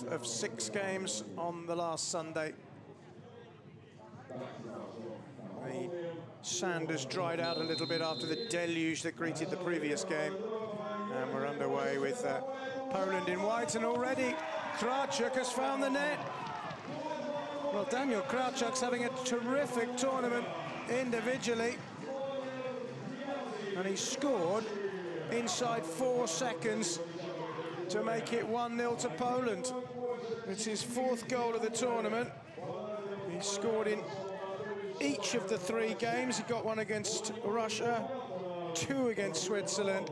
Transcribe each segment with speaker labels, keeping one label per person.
Speaker 1: of 6 games on the last Sunday. The sand has dried out a little bit after the deluge that greeted the previous game. And we're underway with Poland in white, and already Krawczyk has found the net. Well, Daniel Krawczyk's having a terrific tournament individually. And he scored inside 4 seconds to make it 1-0 to Poland. It's his 4th goal of the tournament. He scored in each of the 3 games. He got 1 against Russia, 2 against Switzerland.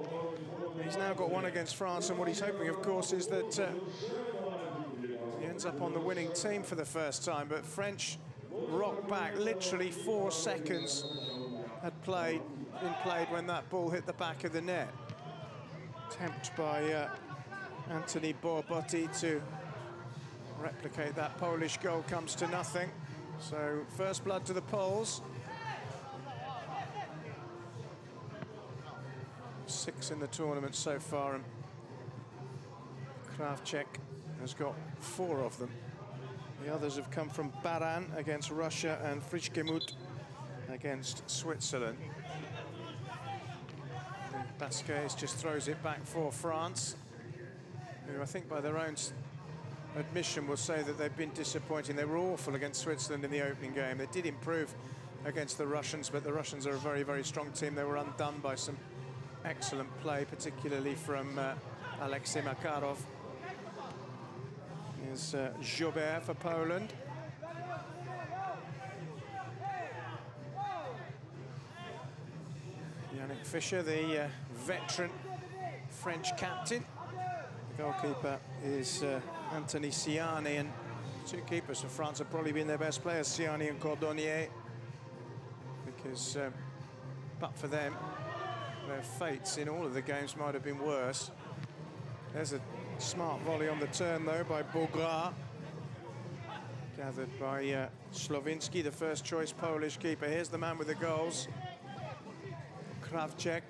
Speaker 1: He's now got 1 against France, and what he's hoping, of course, is that he ends up on the winning team for the first time. But French rocked back. Literally 4 seconds had been played when that ball hit the back of the net. Attempt by Anthony Borbotti to replicate that Polish goal comes to nothing. So first blood to the Poles. 6 in the tournament so far, and Krawczyk has got 4 of them. The others have come from Baran against Russia and Frischgemuth against Switzerland. Basquez just throws it back for France, who I think by their own admission will say that they've been disappointing. They were awful against Switzerland in the opening game. They did improve against the Russians, but the Russians are a very, very strong team. They were undone by some excellent play, particularly from Alexei Makarov. Here's Jobert for Poland. Yannick Fischer, the veteran French captain. The goalkeeper is Anthony Siani, and 2 keepers for France have probably been their best players, Siani and Cordonnier, because but for them, their fates in all of the games might have been worse. There's a smart volley on the turn, though, by Bogra, gathered by Slovinski, the first choice Polish keeper. Here's the man with the goals, Krawczyk.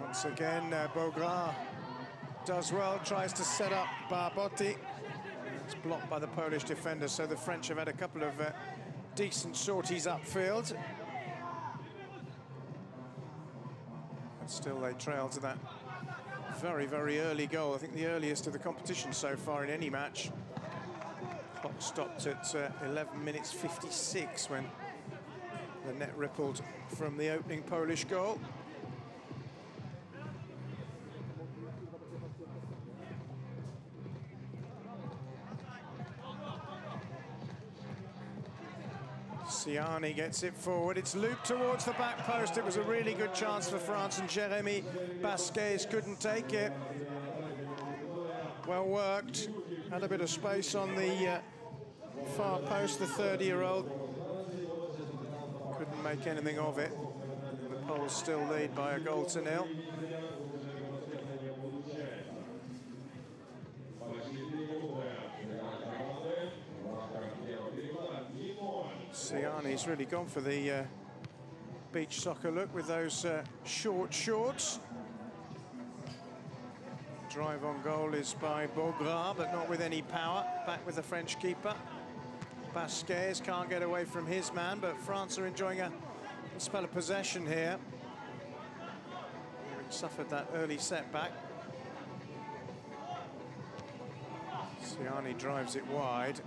Speaker 1: Once again, Bogra does well, tries to set up Barbotti. It's blocked by the Polish defender, so the French have had a couple of decent sorties upfield. But still they trail to that very, very early goal. I think the earliest of the competition so far in any match. Clock stopped at 11 minutes 56 when the net rippled from the opening Polish goal. Siani gets it forward. It's looped towards the back post. It was a really good chance for France, and Jérémy Basquez couldn't take it. Well worked. Had a bit of space on the far post, the 30-year-old. Couldn't make anything of it. The Poles still lead by a 1-0. Siani's really gone for the beach soccer look with those short shorts. Drive on goal is by Bogra, but not with any power. Back with the French keeper. Basquez can't get away from his man, but France are enjoying a spell of possession here. Having suffered that early setback. Siani drives it wide.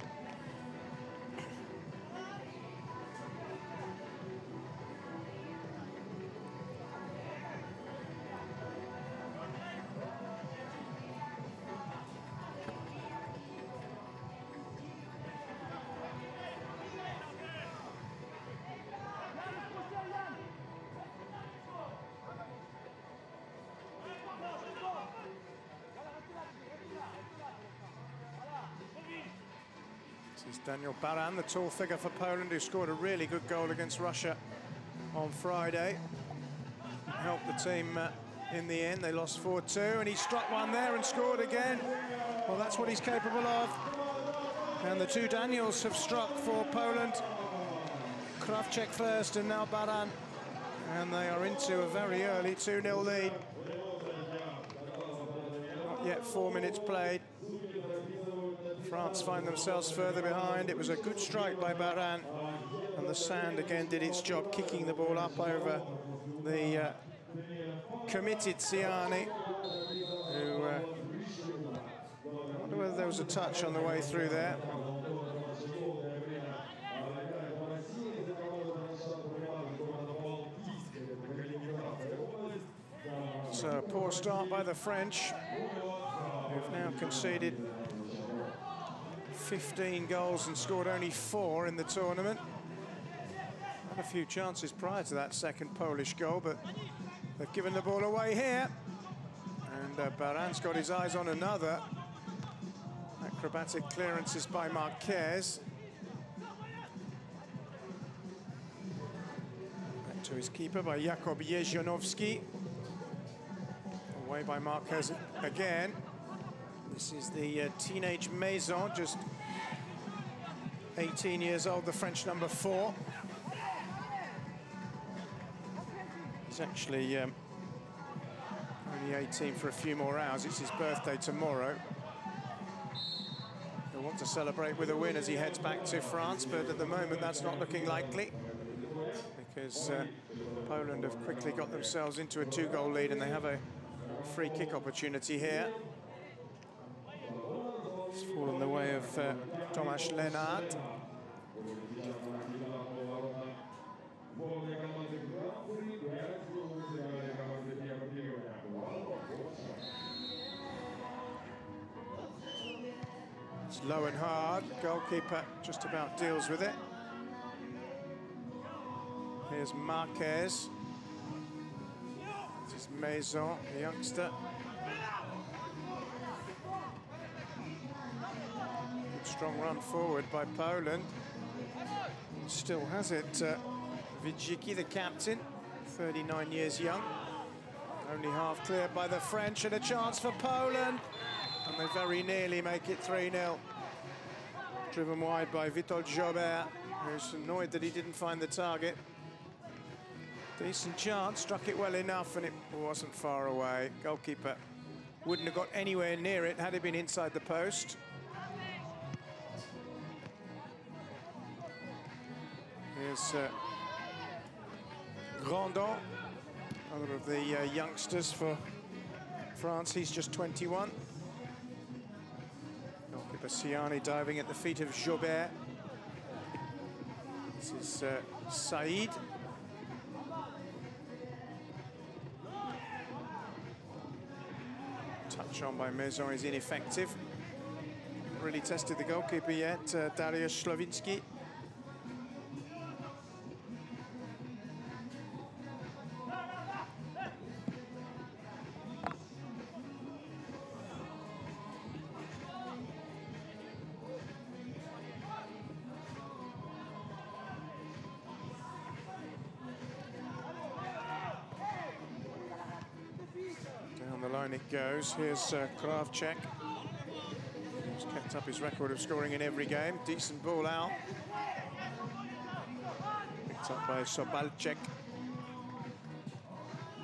Speaker 1: This is Daniel Baran, the tall figure for Poland, who scored a really good goal against Russia on Friday. Helped the team in the end. They lost 4-2, and he struck one there and scored again. Well, that's what he's capable of. And the 2 Daniels have struck for Poland. Krawczyk first and now Baran. And they are into a very early 2-0 lead. Not yet 4 minutes played. France find themselves further behind. It was a good strike by Baran, and the sand again did its job, kicking the ball up over the committed Siani, who I wonder whether there was a touch on the way through there. So a poor start by the French, who've now conceded 15 goals and scored only 4 in the tournament. Had a few chances prior to that second Polish goal, but they've given the ball away here. And Baran's got his eyes on another. Acrobatic clearances by Marquez. Back to his keeper by Jakub Jezionowski. Away by Marquez again. This is the teenage Maison, just 18 years old, the French number 4. He's actually only 18 for a few more hours. It's his birthday tomorrow. He'll want to celebrate with a win as he heads back to France, but at the moment that's not looking likely, because Poland have quickly got themselves into a 2-goal lead, and they have a free kick opportunity here. It's fallen the way of Tomasz Lenart. It's low and hard. Goalkeeper just about deals with it. Here's Marquez. This is Maison, the youngster. Good strong run forward by Poland. Still has it, Wojcicki, the captain, 39 years young. Only half cleared by the French, and a chance for Poland. And they very nearly make it 3-0. Driven wide by Witold Jobert, who's annoyed that he didn't find the target. Decent chance, struck it well enough, and it wasn't far away. Goalkeeper wouldn't have got anywhere near it had it been inside the post. Here's Grandon, another of the youngsters for France. He's just 21. Goalkeeper Siani diving at the feet of Jobert. This is Saïd. Touch on by Maison is ineffective. Haven't really tested the goalkeeper yet, Dariusz Slowinski. It goes. Here's Kravchuk, who's kept up his record of scoring in every game. Decent ball out. Picked up by Sobalczek.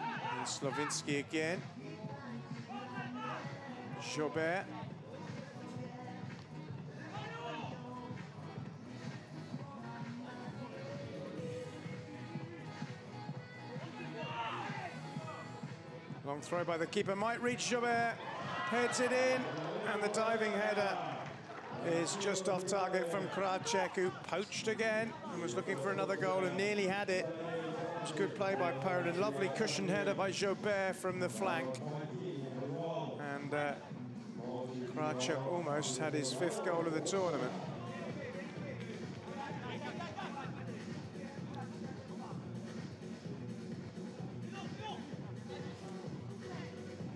Speaker 1: And Slowinski again. Jobert. Long throw by the keeper, might reach Jobert, heads it in, and the diving header is just off target from Kravchuk, who poached again and was looking for another goal and nearly had it. It was good play by Poland, lovely cushioned header by Jobert from the flank. And Kravchuk almost had his 5th goal of the tournament.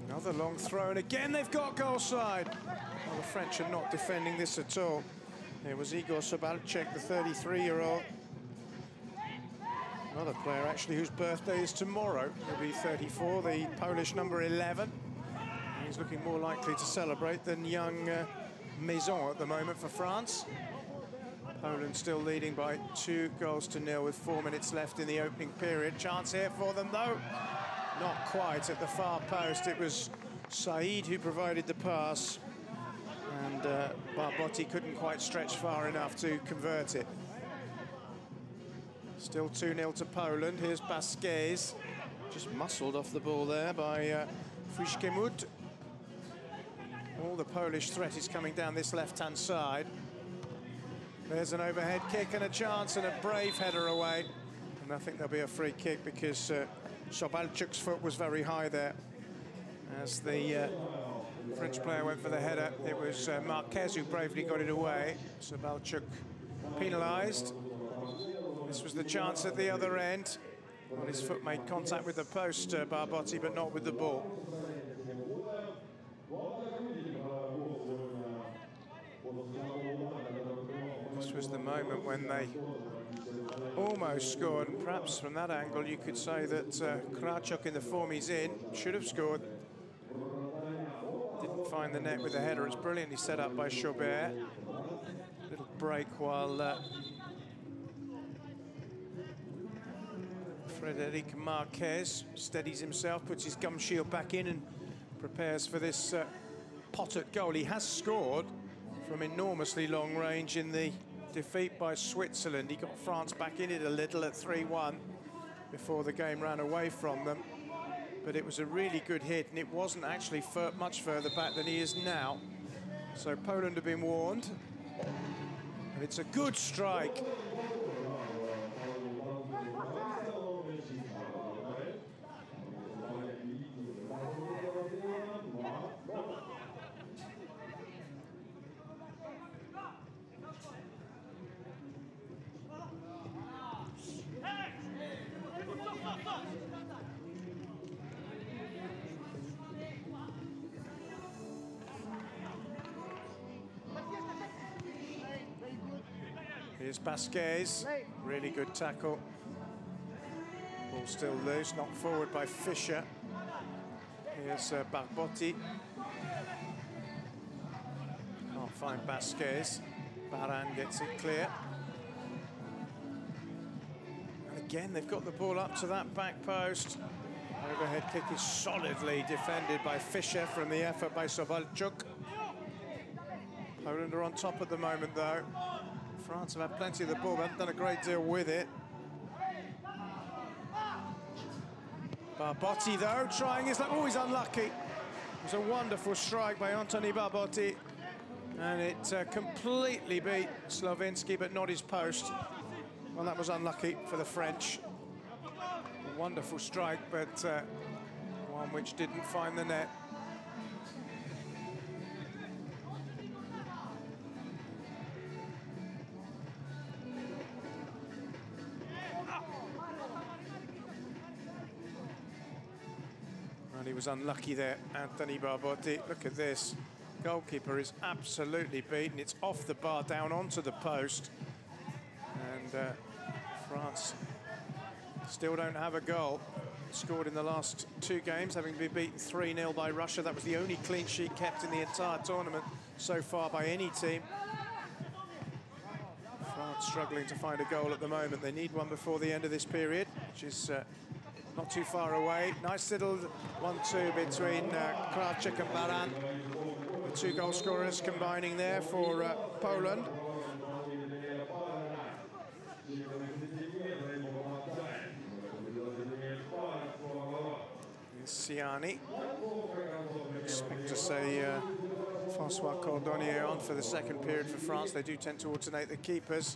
Speaker 1: Another long throw, and again they've got goal side. Well, the French are not defending this at all. It was Igor Sobalczek, the 33-year-old. Another player, actually, whose birthday is tomorrow. He'll be 34, the Polish number 11. He's looking more likely to celebrate than young Maison at the moment for France. Poland still leading by 2-0 with 4 minutes left in the opening period. Chance here for them, though. Not quite at the far post. It was Said who provided the pass, and Barbotti couldn't quite stretch far enough to convert it. Still 2-0 to Poland. Here's Basquez, just muscled off the ball there by Frischkemut. All the Polish threat is coming down this left-hand side. There's an overhead kick and a chance, and a brave header away. And I think there'll be a free kick because Sobalchuk's foot was very high there. As the French player went for the header, it was Marquez who bravely got it away. Sobalchuk penalised. This was the chance at the other end. Well, his foot made contact with the post, Barbotti, but not with the ball. This was the moment when they almost scored, and perhaps from that angle you could say that Krawczuk, in the form he's in, should have scored. Didn't find the net with the header. It's brilliantly set up by Chaubert. Little break while Frederic Marquez steadies himself, puts his gum shield back in and prepares for this pot at goal. He has scored from enormously long range in the defeat by Switzerland. He got France back in it a little at 3-1 before the game ran away from them. But it was a really good hit, and it wasn't actually much further back than he is now. So Poland have been warned. And it's a good strike. Here's Basquez, really good tackle. Ball still loose, knocked forward by Fischer. Here's Barbotti. Can't find Basquez. Baran gets it clear. And again, they've got the ball up to that back post. Overhead kick is solidly defended by Fischer from the effort by Sobalchuk. Poland are on top at the moment, though. France have had plenty of the ball, but haven't done a great deal with it. Barbotti, though, trying his luck. Oh, he's unlucky. It was a wonderful strike by Anthony Barbotti. And it completely beat Slavinsky, but not his post. Well, that was unlucky for the French. A wonderful strike, but one which didn't find the net. And he was unlucky there, Anthony Barbotti. Look at this. Goalkeeper is absolutely beaten. It's off the bar, down onto the post. And France still don't have a goal. Scored in the last 2 games, having been beaten 3-0 by Russia. That was the only clean sheet kept in the entire tournament so far by any team. France struggling to find a goal at the moment. They need one before the end of this period, which is not too far away. Nice little 1-2 between Krawczuk and Baran. The 2 goal scorers combining there for Poland. Siani. Expect to say Francois Cordonnier on for the second period for France. They do tend to alternate the keepers.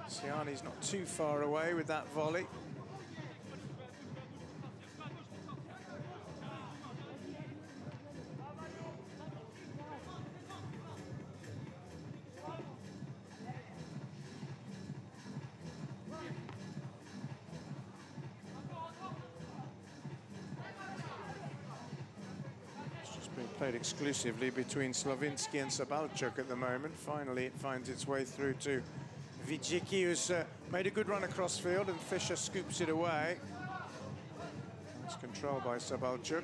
Speaker 1: Siani's not too far away with that volley. Played exclusively between Slavinsky and Sobalchuk at the moment. Finally, it finds its way through to Wicicki, who's made a good run across field, and Fischer scoops it away. It's controlled by Sobalchuk.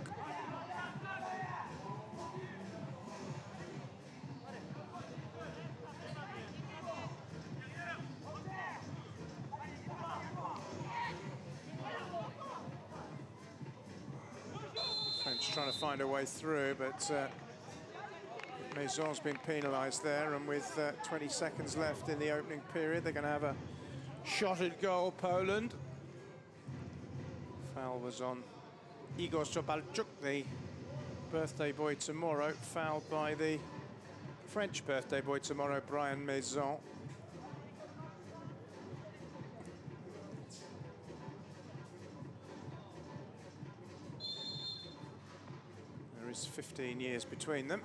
Speaker 1: trying to find a way through, but Maison's been penalised there, and with 20 seconds left in the opening period, they're going to have a shot at goal, Poland. Foul was on Igor Sobalchuk, the birthday boy tomorrow, fouled by the French birthday boy tomorrow, Brian Maison. There is 15 years between them.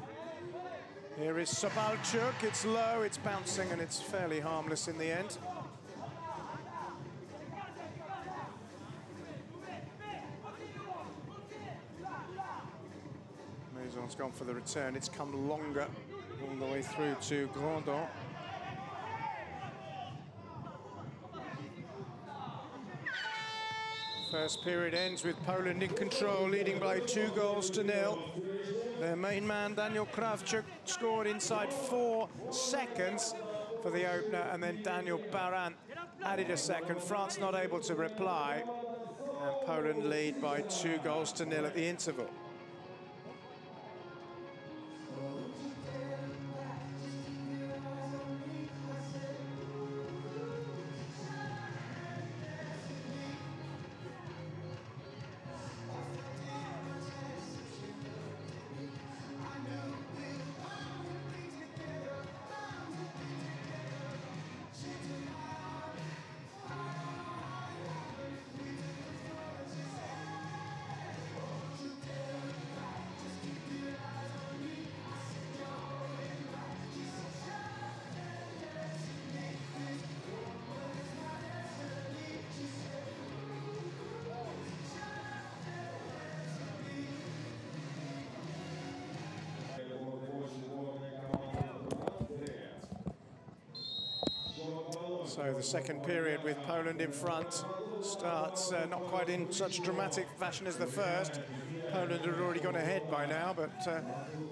Speaker 1: Here is Sobalchuk, it's low, it's bouncing, and it's fairly harmless in the end. Maison's gone for the return, it's come longer all the way through to Grandon. First period ends with Poland in control, leading by 2-0. Their main man, Daniel Kravchuk, scored inside 4 seconds for the opener, and then Daniel Baran added a second. France not able to reply, and Poland lead by 2-0 at the interval. So the second period with Poland in front starts not quite in such dramatic fashion as the first. Poland had already gone ahead by now, but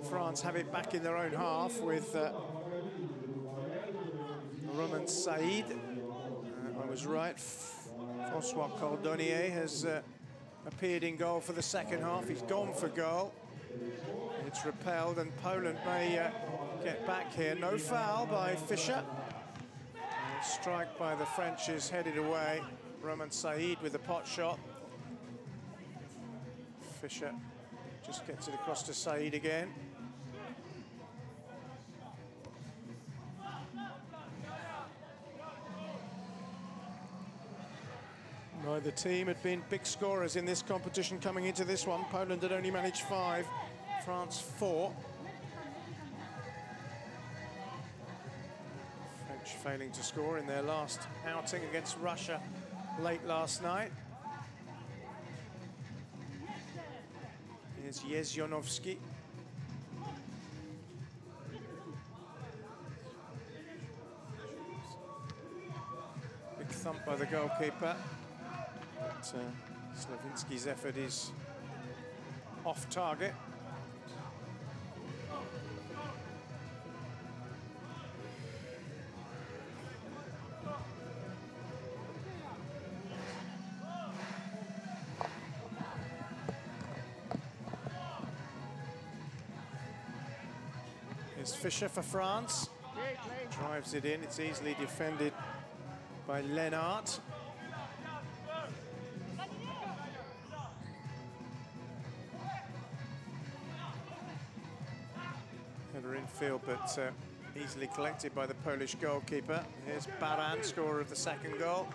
Speaker 1: France have it back in their own half with Roman Saïd. I was right, François Cordonnier has appeared in goal for the second half. He's gone for goal. It's repelled, and Poland may get back here. No foul by Fischer. Strike by the French is headed away. Roman Saïd with the pot shot. Fischer just gets it across to Saïd again. Neither team had been big scorers in this competition coming into this one. Poland had only managed 5, France 4. French failing to score in their last outing against Russia late last night. Here's Jezionovski. Big thump by the goalkeeper. But Slavinsky's effort is off target. Here's Fischer for France. Drives it in. It's easily defended by Lennart. Header infield, but easily collected by the Polish goalkeeper. Here's Baran, scorer of the second goal.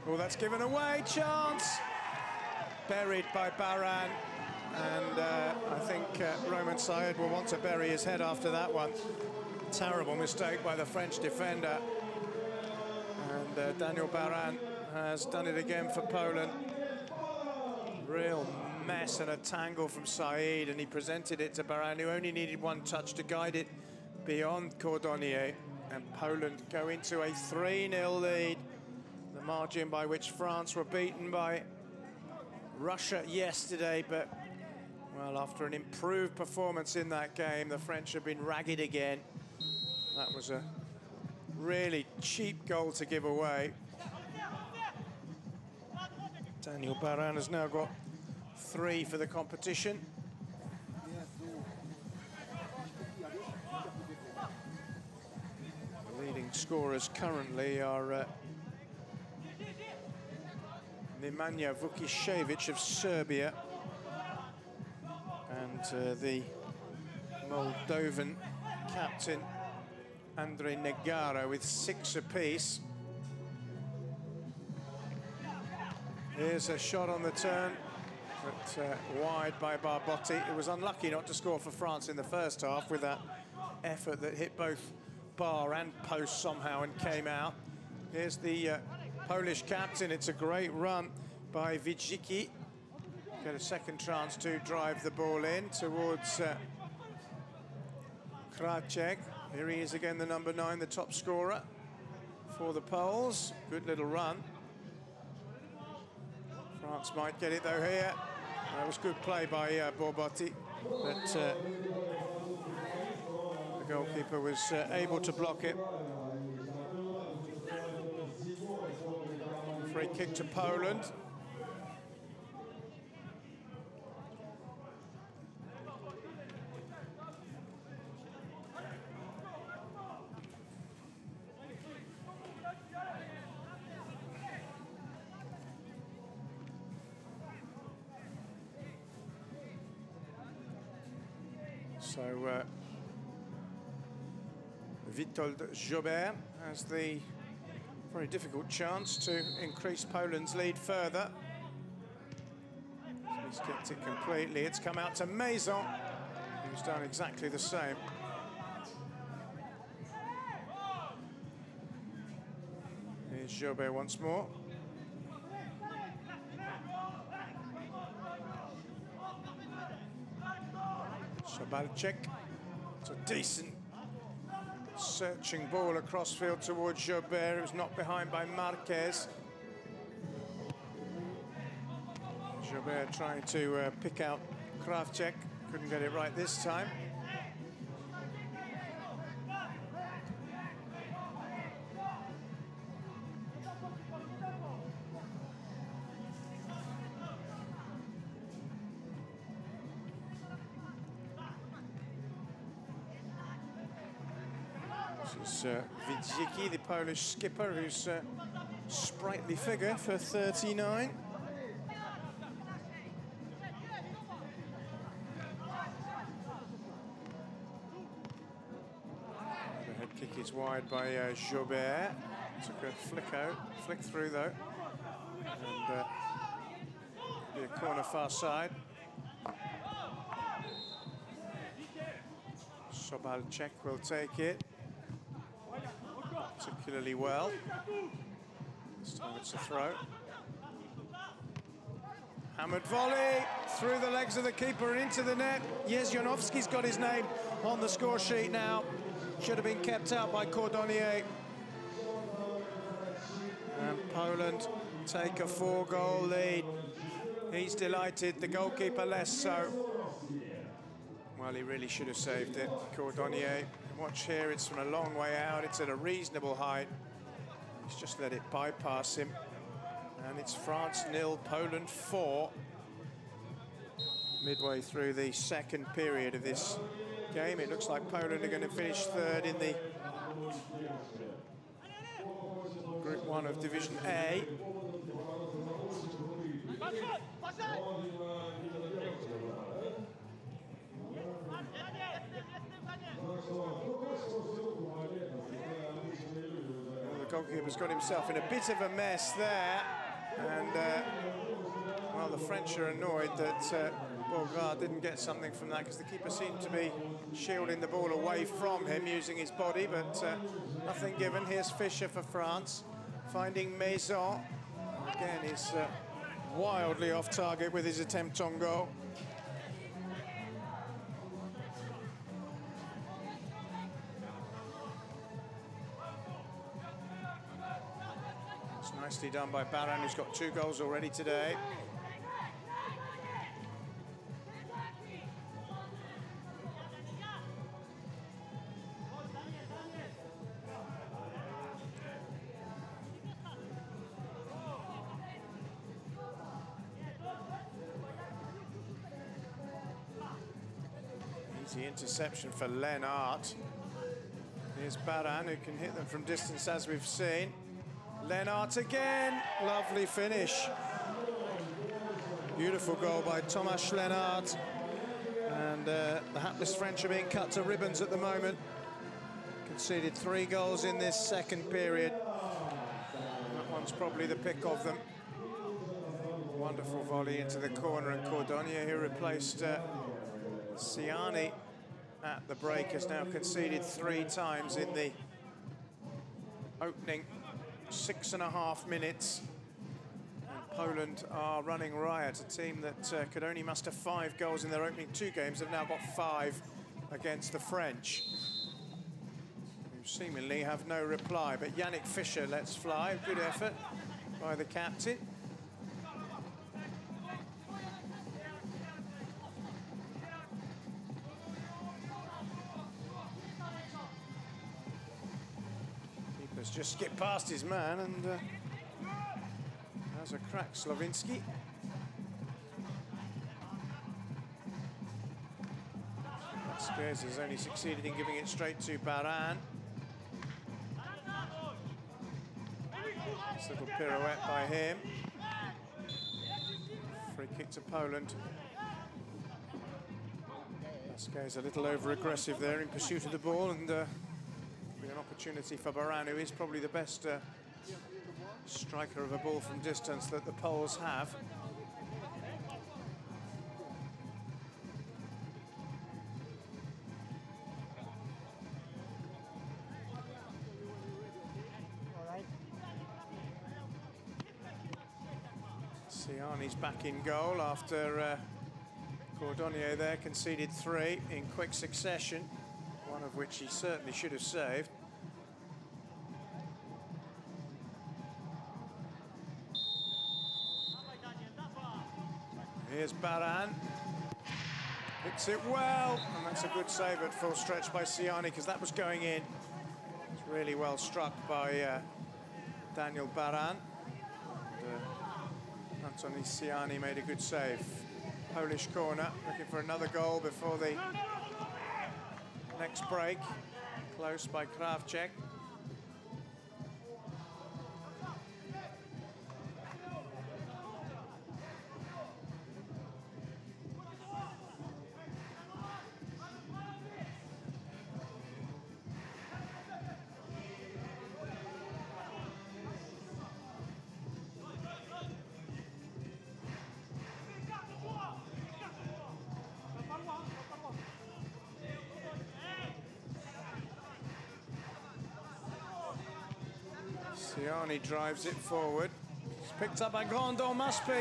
Speaker 1: Oh, that's given away, chance! Buried by Baran, and I think Roman Saïd will want to bury his head after that one. Terrible mistake by the French defender. And Daniel Baran has done it again for Poland. Real mess and a tangle from Saïd, and he presented it to Baran, who only needed one touch to guide it beyond Cordonnier. And Poland go into a 3-0 lead, the margin by which France were beaten by Russia yesterday. But, well, after an improved performance in that game, the French have been ragged again. That was a really cheap goal to give away. Daniel Baran has now got 3 for the competition. The leading scorers currently are Nemanja Vukišević of Serbia and the Moldovan captain Andrej Negara with 6 apiece. Here's a shot on the turn, but wide by Barbotti. It was unlucky not to score for France in the first half with that effort that hit both bar and post somehow and came out. Here's the Polish captain. It's a great run by Wicicki. Get a second chance to drive the ball in towards Krajcek. Here he is again, the number 9, the top scorer for the Poles. Good little run. France might get it though here. That was good play by Barbotti, but the goalkeeper was able to block it. Free kick to Poland. So Witold Jobert has the very difficult chance to increase Poland's lead further. He's kicked it completely. It's come out to Maison, who's done exactly the same. Here's Jobert once more. Sobalczyk. It's a decent searching ball across field towards Jobert, who's knocked behind by Marquez. Jobert trying to pick out Krajcek, couldn't get it right this time. This is Wicicki, the Polish skipper, who's a sprightly figure for 39. The head kick is wide by Jobert. Took a flick through though. And be a corner far side. Sobalczyk will take it particularly well. This time it's a throw. Hammered volley through the legs of the keeper and into the net. Jezionowski's got his name on the score sheet now. Should have been kept out by Cordonnier. And Poland take a 4-goal lead. He's delighted, the goalkeeper less so. Well, he really should have saved it, Cordonnier. Watch here, it's from a long way out. It's at a reasonable height. He's just let it bypass him. And it's France 0, Poland 4. Midway through the second period of this game, it looks like Poland are going to finish 3rd in the Group 1 of Division A. The goalkeeper's got himself in a bit of a mess there, and well, the French are annoyed that Bourgard didn't get something from that, because the keeper seemed to be shielding the ball away from him using his body, but nothing given. Here's Fischer for France, finding Maison. Again, his wildly off target with his attempt on goal. It's nicely done by Baran, who's got 2 goals already today. Easy interception for Lennart. Here's Baran, who can hit them from distance, as we've seen. Lennart again, lovely finish. Beautiful goal by Thomas Lennart. And the hapless French are being cut to ribbons at the moment. Conceded 3 goals in this second period. That one's probably the pick of them. Wonderful volley into the corner, and Cordonnier, who replaced Ciani at the break, has now conceded 3 times in the opening 6.5 minutes. And Poland are running riot. A team that could only muster 5 goals in their opening 2 games have now got 5 against the French, who seemingly have no reply. But Yannick Fischer lets fly. Good effort by the captain. Just skipped past his man, and has a crack, Slavinski. Vasquez has only succeeded in giving it straight to Baran. This little pirouette by him. Free kick to Poland. Vasquez a little over-aggressive there in pursuit of the ball, and an opportunity for Baran, who is probably the best striker of a ball from distance that the Poles have. Ciani's back in goal after Cordonnier there conceded 3 in quick succession, one of which he certainly should have saved. Here's Baran. Hits it well, and that's a good save at full stretch by Ciani, because that was going in. It's really well struck by Daniel Baran. Antoni Ciani made a good save. Polish corner, looking for another goal before the next break. Close by Kravchek. Ciani drives it forward. It's picked up by Grandon, must be.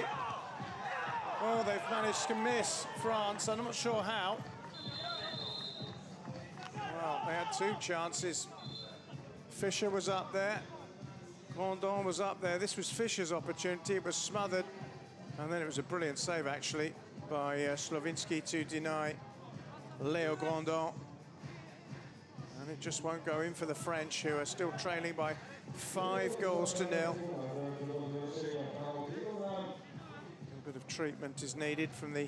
Speaker 1: Oh, they've managed to miss France. I'm not sure how. Well, they had 2 chances. Fischer was up there. Grandon was up there. This was Fischer's opportunity. It was smothered. And then it was a brilliant save, actually, by Slavinski to deny Leo Grandon. And it just won't go in for the French, who are still trailing by 5 goals to 0. A bit of treatment is needed from the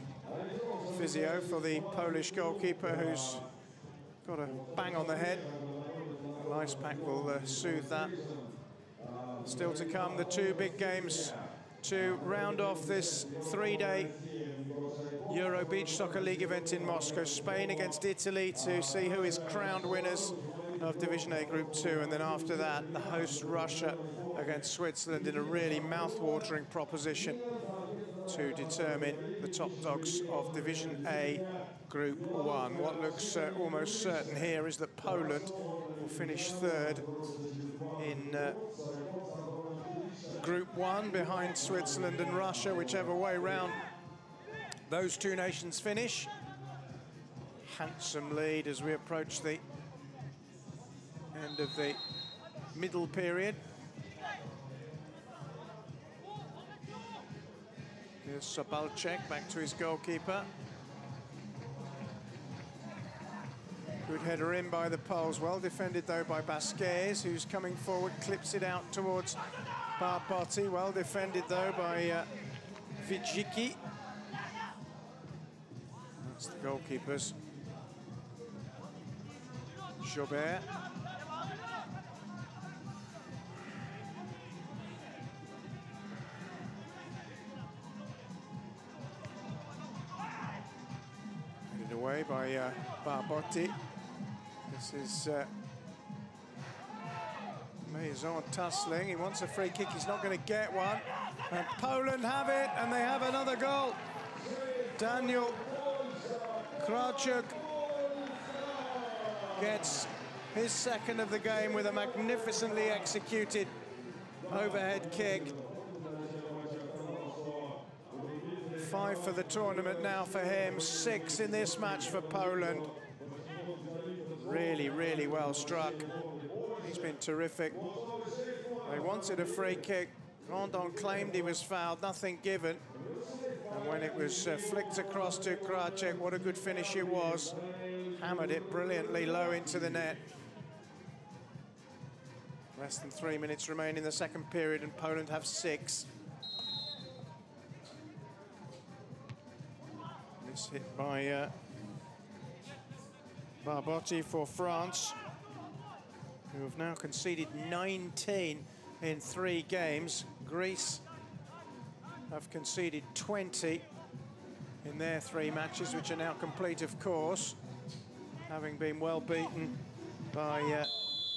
Speaker 1: physio for the Polish goalkeeper, who's got a bang on the head. The ice pack will soothe that. Still to come, the 2 big games to round off this 3-day Euro Beach Soccer League event in Moscow. Spain against Italy to see who is crowned winners of Division A Group 2, and then after that, the host Russia against Switzerland in a really mouth-watering proposition to determine the top dogs of Division A Group 1. What looks almost certain here is that Poland will finish 3rd in Group 1 behind Switzerland and Russia, whichever way round those two nations finish. Handsome lead as we approach the end of the middle period. Here's Sobalczek back to his goalkeeper. Good header in by the Poles. Well defended, though, by Basquez, who's coming forward, clips it out towards Barbotti. Well defended, though, by Vijicki. That's the goalkeepers. Jobert. Headed away by Barbotti. This is Maison tussling. He wants a free kick. He's not going to get one. And Poland have it, and they have another goal. Daniel Krawczyk gets his second of the game with a magnificently executed overhead kick. 5 for the tournament now for him, 6 in this match for Poland. Really, really well struck. He's been terrific. They wanted a free kick. Grandon claimed he was fouled, nothing given. And when it was flicked across to Krawczyk, what a good finish it was. Hammered it brilliantly low into the net. Less than 3 minutes remain in the second period, and Poland have 6. This hit by Barbotti for France, who have now conceded 19 in 3 games. Greece have conceded 20 in their 3 matches, which are now complete, of course, having been well beaten by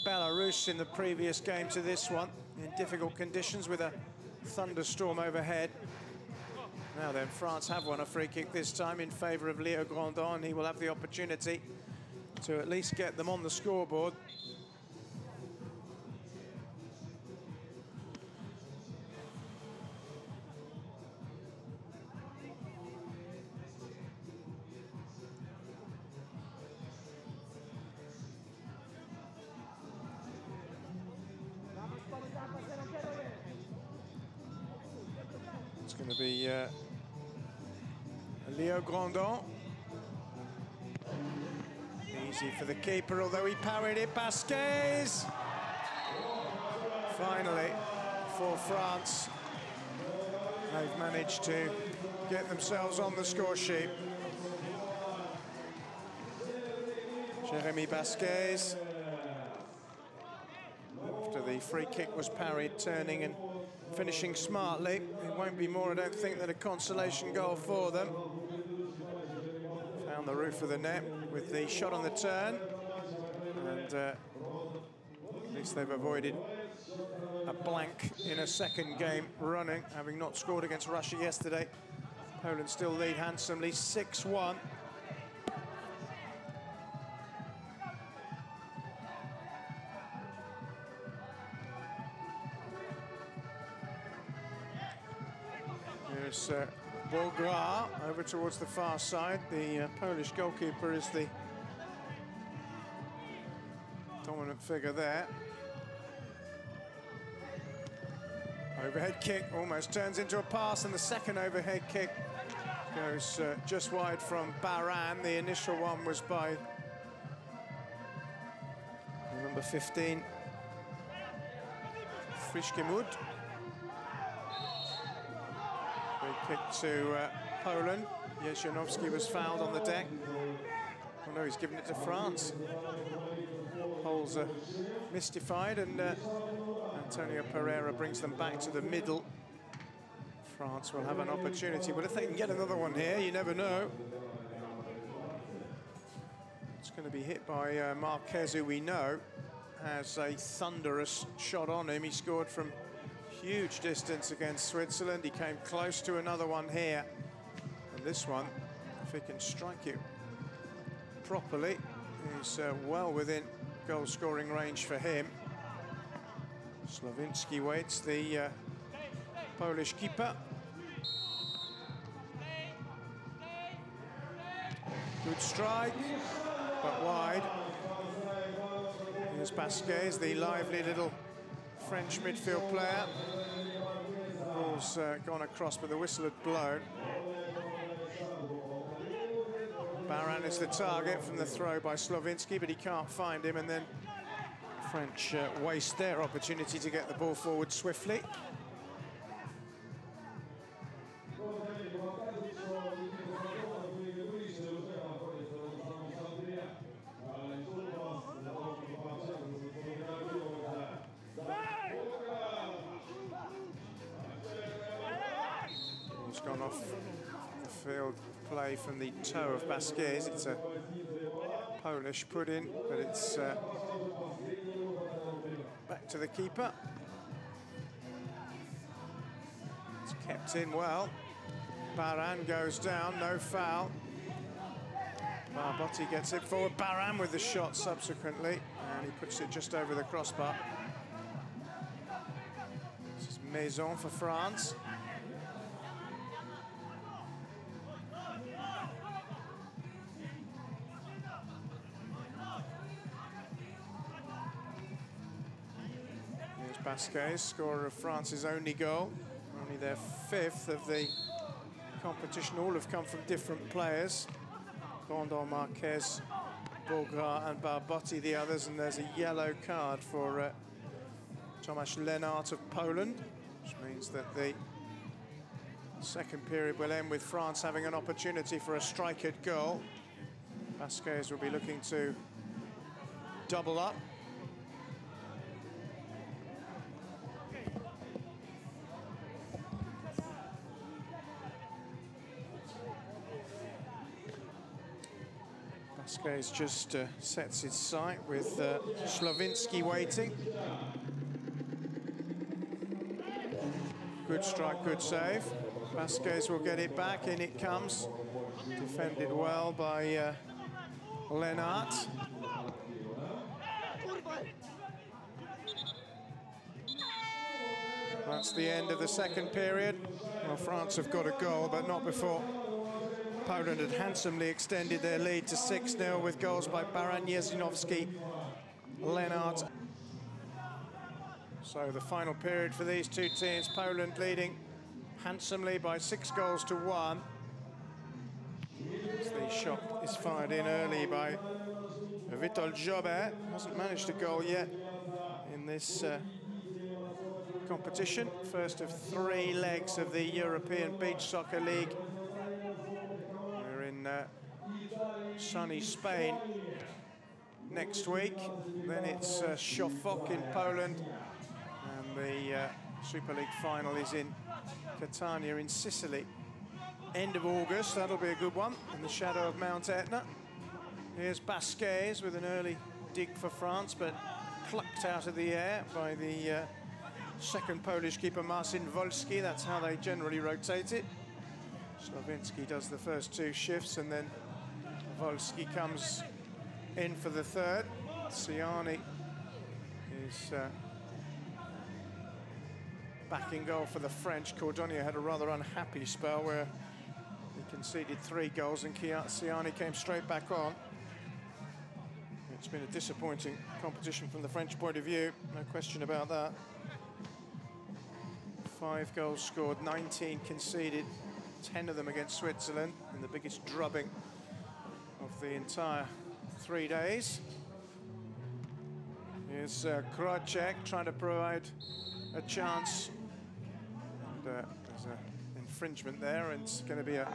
Speaker 1: Belarus in the previous game to this one, in difficult conditions with a thunderstorm overhead. Now then, France have won a free kick this time in favour of Leo Grandon. He will have the opportunity to at least get them on the scoreboard. It's going to be Leo Grandon. Easy for the keeper, although he parried it. Basquez! Finally, for France, they've managed to get themselves on the score sheet. Jérémy Basquez, after the free kick was parried, turning and finishing smartly. It won't be more, I don't think, than a consolation goal for them. Found the roof of the net with the shot on the turn, and at least they've avoided a blank in a second game running, having not scored against Russia yesterday. Poland still lead handsomely, 6-1. Here's Bogra over towards the far side. The Polish goalkeeper is the dominant figure there. Overhead kick almost turns into a pass, and the second overhead kick goes just wide from Baran. The initial one was by number 15, Frischgemut. Free kick to Poland. Jezionowski was fouled on the deck. Oh no, he's given it to France. Poles are mystified, and Antonio Pereira brings them back to the middle. France will have an opportunity, but if they can get another one here, you never know. It's going to be hit by Marquez, who we know has a thunderous shot on him. He scored from huge distance against Switzerland. He came close to another one here. And this one, if he can strike it properly, is well within goal-scoring range for him. Slavinsky waits, the Polish keeper. Good strike, but wide. Here's Basquez, the lively little French midfield player. The ball's gone across, but the whistle had blown. Baran is the target from the throw by Slavinsky, but he can't find him, and then French waste their opportunity to get the ball forward swiftly. He's gone off the field play from the toe of Basquez. It's a Polish put-in, but it's back to the keeper. It's kept in well. Baran goes down, no foul. Barbotti gets it forward. Baran with the shot subsequently, and he puts it just over the crossbar. This is Maison for France. Basquez, scorer of France's only goal, only their 5th of the competition. All have come from different players. Bondon, Marquez, Bourgras and Barbotti, the others, and there's a yellow card for Tomasz Lenart of Poland, which means that the second period will end with France having an opportunity for a strike at goal. Basquez will be looking to double up. Basquez just sets his sight with Slavinsky waiting. Good strike, good save. Basquez will get it back, in it comes. Defended well by Lenart. That's the end of the second period. Well, France have got a goal, but not before Poland had handsomely extended their lead to 6-0 with goals by Baran, Jezinovski, Lenart. So the final period for these two teams, Poland leading handsomely by 6-1. As the shot is fired in early by Witold Jobert. Hasn't managed a goal yet in this competition. First of 3 legs of the European Beach Soccer League. Sunny Spain next week. Then it's Szofok in Poland, and the Super League final is in Catania in Sicily. End of August, that'll be a good one, in the shadow of Mount Etna. Here's Basquez with an early dig for France, but plucked out of the air by the second Polish keeper, Marcin Wolski. That's how they generally rotate it. Slavinsky does the first 2 shifts, and then Wolski comes in for the third. Siani is back in goal for the French. Cordonnier had a rather unhappy spell where he conceded 3 goals, and Siani came straight back on. It's been a disappointing competition from the French point of view, no question about that. 5 goals scored, 19 conceded, 10 of them against Switzerland, in the biggest drubbing of the entire 3 days. Here's Krocek trying to provide a chance. And there's an infringement there, and it's going to be a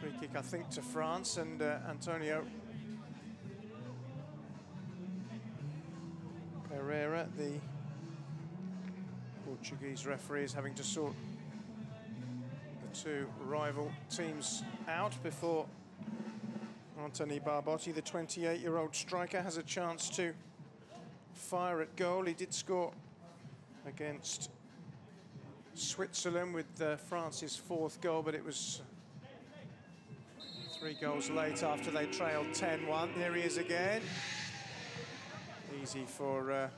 Speaker 1: free kick, I think, to France. And Antonio Pereira, the Portuguese referee, is having to sort the 2 rival teams out before Anthony Barbotti, the 28-year-old striker, has a chance to fire at goal. He did score against Switzerland with France's 4th goal, but it was 3 goals late after they trailed 10-1. There he is again. Easy for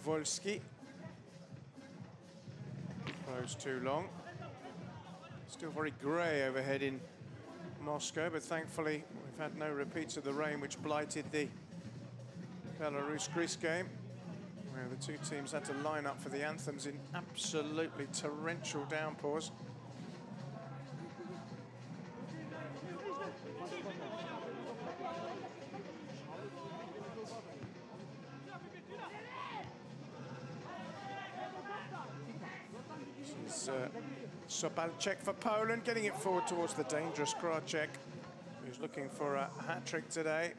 Speaker 1: Wolski. throws too long. Still very grey overhead in Moscow, but thankfully we've had no repeats of the rain which blighted the Belarus-Greece game, where the two teams had to line up for the anthems in absolutely torrential downpours. This is Sobalczyk for Poland, getting it forward towards the dangerous Krajcek, who's looking for a hat-trick today.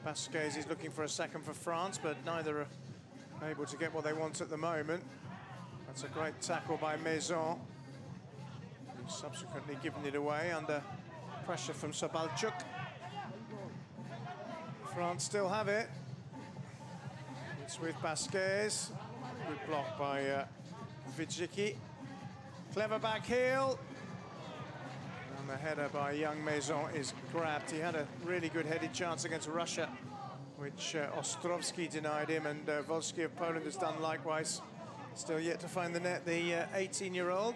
Speaker 1: Vasquez is looking for a second for France, but neither are able to get what they want at the moment. That's a great tackle by Maison, who's subsequently given it away under pressure from Sobalczyk. France still have it. It's with Vasquez. Good block by Wojcicki. Clever back heel. And the header by young Maison is grabbed. He had a really good headed chance against Russia, which Ostrowski denied him, and Wolski of Poland has done likewise. Still yet to find the net, the 18-year-old.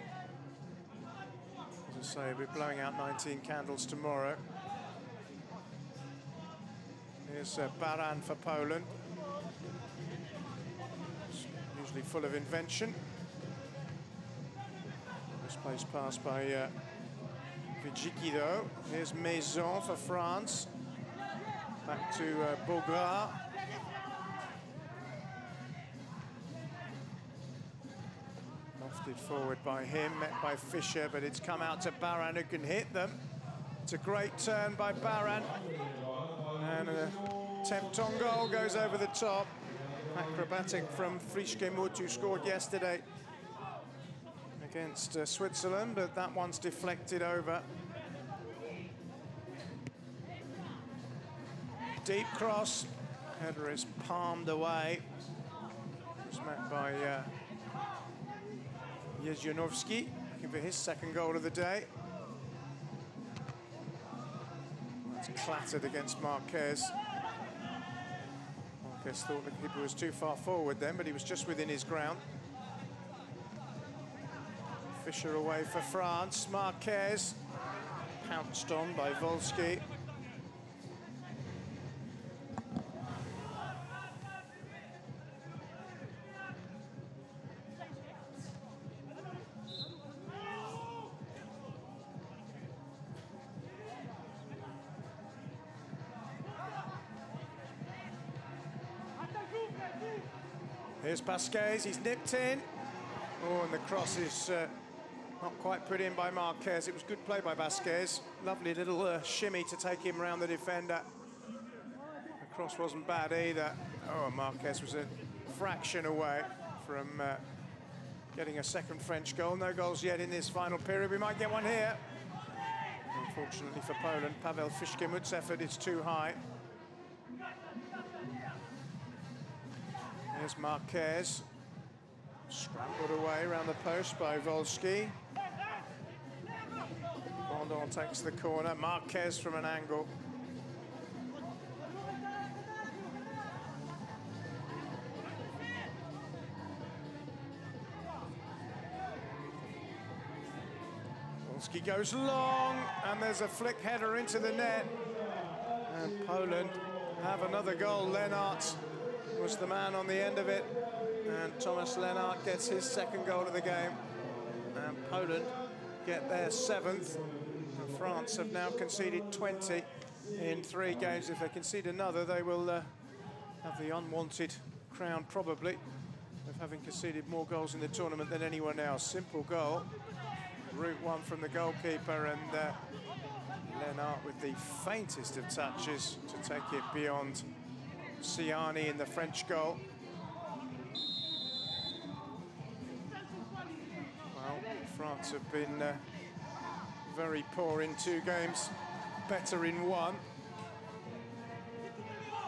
Speaker 1: As I say, we're blowing out 19 candles tomorrow. Here's Baran for Poland. Usually full of invention. Misplaced pass by Wojcicki, though. Here's Maison for France. Back to Bogra. Lofted forward by him, met by Fischer, but it's come out to Baran, who can hit them. It's a great turn by Baran. And an attempt on goal goes over the top. Acrobatic from Frischkemut, who scored yesterday against Switzerland, but that one's deflected over. Deep cross, header is palmed away. It's met by Jezionovski, looking for his second goal of the day. That's clattered against Marquez. Marquez thought the keeper was too far forward then, but he was just within his ground. Fischer away for France. Marquez pounced on by Wolski. Here's Vasquez, he's nipped in. Oh, and the cross is not quite put in by Marquez. It was good play by Vasquez. Lovely little shimmy to take him around the defender. The cross wasn't bad either. Oh, Marquez was a fraction away from getting a second French goal. No goals yet in this final period. We might get one here. Unfortunately for Poland, Pavel Frischkemut's effort is too high. Here's Marquez. Scrambled away around the post by Wolski. Bondon takes the corner. Marquez from an angle. Wolski goes long, and there's a flick header into the net. And Poland have another goal. Lennart was the man on the end of it. And Thomas Lennart gets his second goal of the game. And Poland get their seventh. And France have now conceded 20 in 3 games. If they concede another, they will have the unwanted crown, probably, of having conceded more goals in the tournament than anyone else. Simple goal. Route one from the goalkeeper, and Lennart with the faintest of touches to take it beyond Siani in the French goal. Well, France have been very poor in 2 games, better in 1.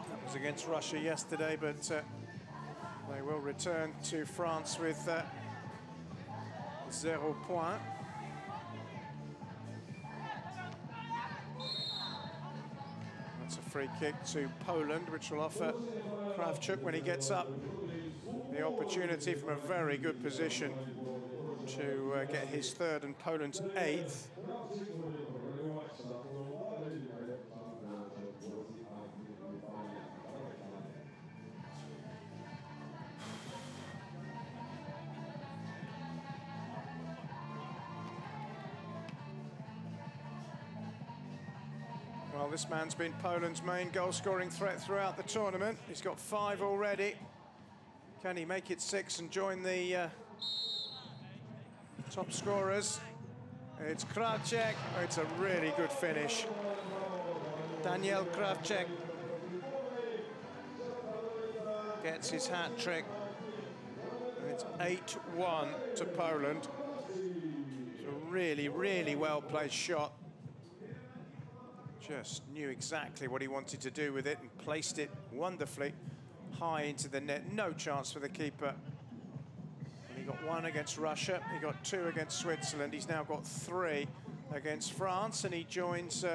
Speaker 1: That was against Russia yesterday, but they will return to France with 0 point. That's a free kick to Poland, which will offer Kravchuk, when he gets up, the opportunity from a very good position to get his third and Poland's 8th. Well, this man's been Poland's main goal-scoring threat throughout the tournament. He's got 5 already. Can he make it 6 and join the top scorers? It's Kravchuk. Oh, it's a really good finish. Daniel Kravchuk gets his hat-trick. It's 8-1 to Poland. It's a really, really well-placed shot. Just knew exactly what he wanted to do with it and placed it wonderfully high into the net. No chance for the keeper. And he got 1 against Russia. He got 2 against Switzerland. He's now got 3 against France, and he joins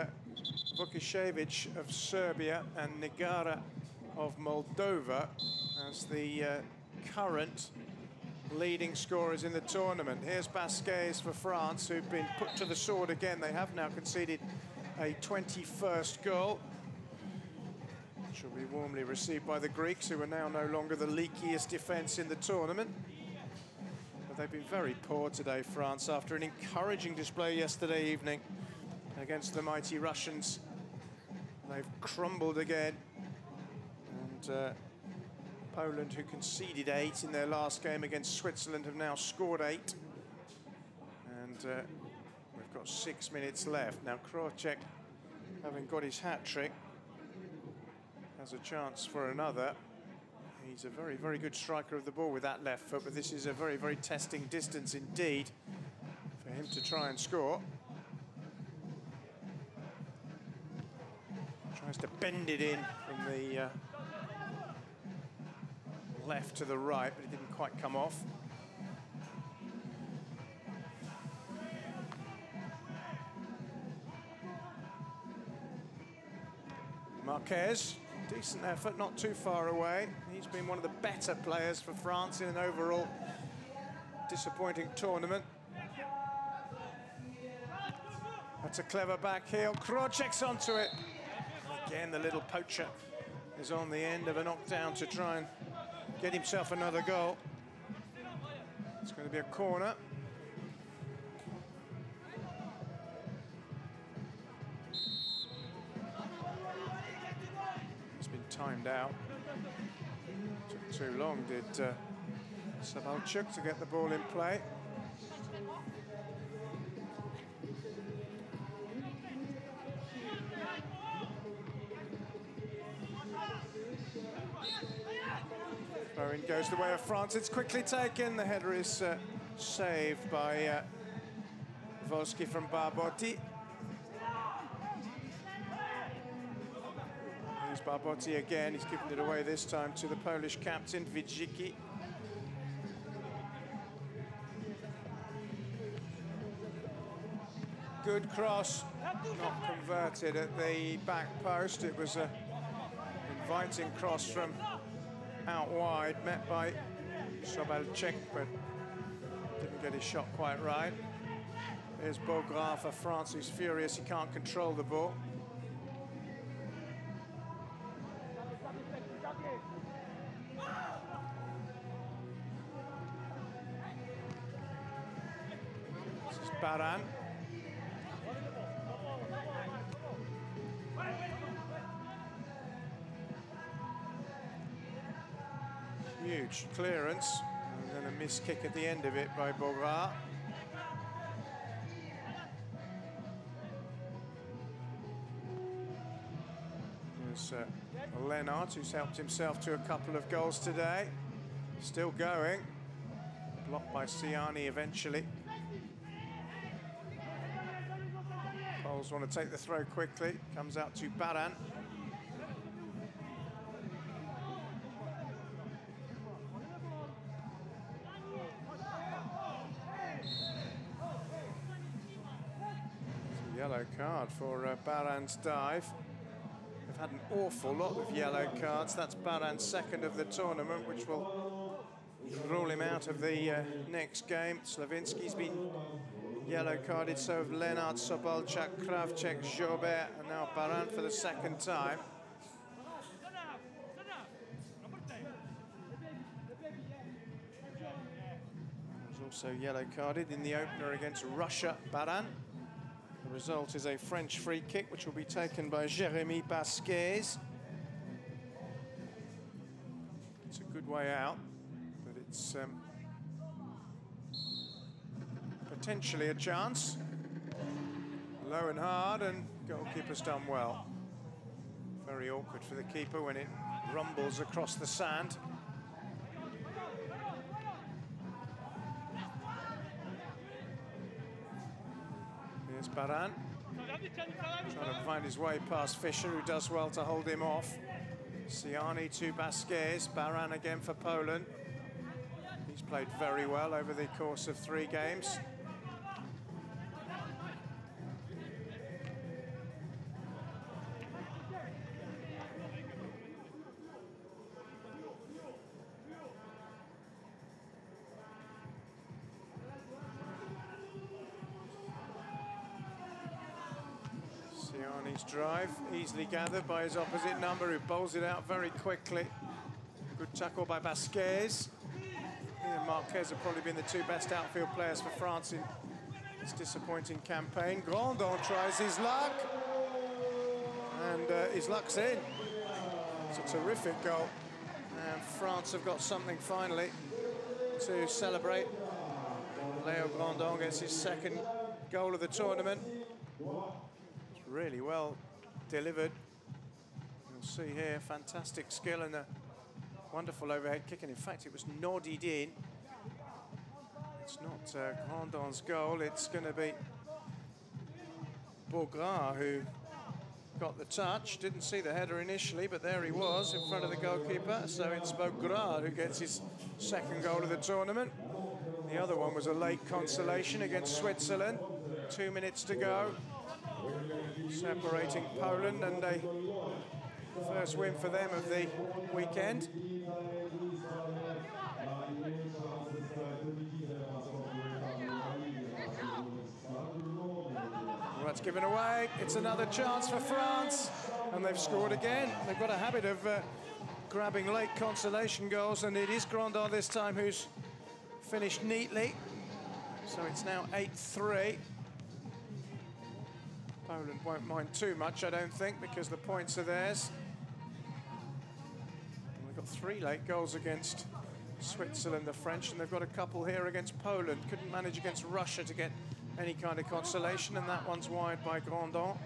Speaker 1: Vukashevich of Serbia and Negara of Moldova as the current leading scorers in the tournament. Here's Basquez for France, who've been put to the sword again. They have now conceded a 21st goal, which will be warmly received by the Greeks, who are now no longer the leakiest defence in the tournament. But they've been very poor today, France, after an encouraging display yesterday evening against the mighty Russians. They've crumbled again. And Poland, who conceded 8 in their last game against Switzerland, have now scored 8. And we've got 6 minutes left. Now Kravchuk, having got his hat-trick, has a chance for another. He's a very, very good striker of the ball with that left foot, but this is a very, very testing distance indeed for him to try and score. Tries to bend it in from the left to the right, but it didn't quite come off. Marquez, decent effort, not too far away. He's been one of the better players for France in an overall disappointing tournament. That's a clever back heel. Kravchuk's onto it. Again, the little poacher is on the end of a knockdown to try and get himself another goal. It's going to be a corner. Timed out. Took too long, did Savalchuk, to get the ball in play. Throw-in goes the way of France. It's quickly taken. The header is saved by Volsky from Barbotti. Barbotti again, he's given it away this time to the Polish captain, Wojcicki. Good cross, not converted at the back post. It was an inviting cross from out wide, met by Sobalchek, but didn't get his shot quite right. There's Beaugrand for France, who's furious, he can't control the ball. Baran. Huge clearance, and then a missed kick at the end of it by Beaugrand. There's Lennart, who's helped himself to a couple of goals today. Still going. Blocked by Siani eventually. Poles want to take the throw quickly. Comes out to Baran. It's a yellow card for Baran's dive. They've had an awful lot of yellow cards. That's Baran's second of the tournament, which will rule him out of the next game. Slavinsky's been yellow carded, so have Lenart, Sobolchak, Kravchek, Jobert, and now Baran for the second time. Was also yellow carded in the opener against Russia, Baran. The result is a French free kick, which will be taken by Jérémy Basquez. It's a good way out, but it's potentially a chance. Low and hard, and goalkeeper's done well. Very awkward for the keeper when it rumbles across the sand. Here's Baran, trying to find his way past Fischer, who does well to hold him off. Siani to Basquez, Baran again for Poland. He's played very well over the course of 3 games. Siani's drive, easily gathered by his opposite number, who bowls it out very quickly. Good tackle by Basquez. He and Marquez have probably been the 2 best outfield players for France in this disappointing campaign. Grandon tries his luck, and his luck's in. It's a terrific goal, and France have got something finally to celebrate. Leo Grandon gets his 2nd goal of the tournament. It's really well delivered. You'll see here, fantastic skill and a wonderful overhead kick, and in fact it was nodded in. It's not Grandon's goal, it's going to be Beaugras who got the touch. Didn't see the header initially, but there he was in front of the goalkeeper. So it's Beaugras who gets his 2nd goal of the tournament. The other one was a late consolation against Switzerland. 2 minutes to go, separating Poland, and a first win for them of the weekend. Well, that's given away. It's another chance for France, and they've scored again. They've got a habit of grabbing late consolation goals, and it is Grandon this time who's finished neatly. So it's now 8-3. Poland won't mind too much, I don't think, because the points are theirs. And they've got 3 late goals against Switzerland, the French, and they've got a couple here against Poland. Couldn't manage against Russia to get any kind of consolation, and that one's wide by Grandon.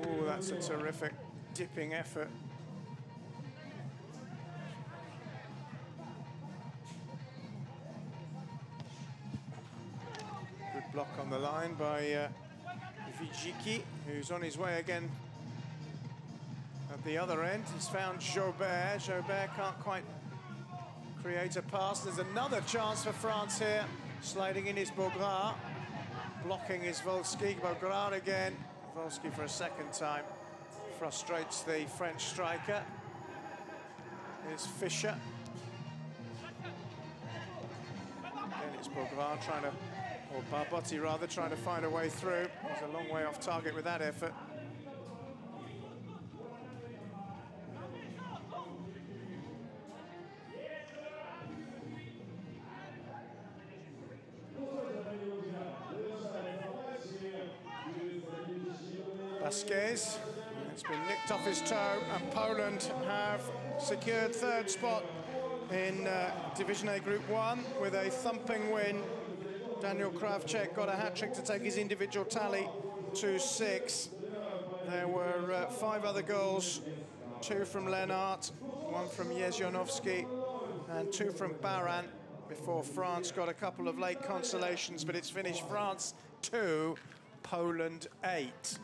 Speaker 1: Oh, that's a terrific dipping effort. Good block on the line by Vijiki, who's on his way again at the other end. He's found Jobert. Jobert can't quite create a pass. There's another chance for France here. Sliding in is Beaugras. Blocking is Volsky. Beaugras again. Volsky for a 2nd time. Frustrates the French striker. Here's Fischer. Again, it's Beaugras trying to, or Barbotti rather, trying to find a way through. He's a long way off target with that effort. Basquez, it's been nicked off his toe, and Poland have secured 3rd spot in Division A Group 1 with a thumping win. Daniel Kravchek got a hat-trick to take his individual tally to 6. There were 5 other goals, 2 from Lenart, 1 from Jezionovski, and 2 from Baran, before France got a couple of late consolations, but it's finished France 2, Poland 8.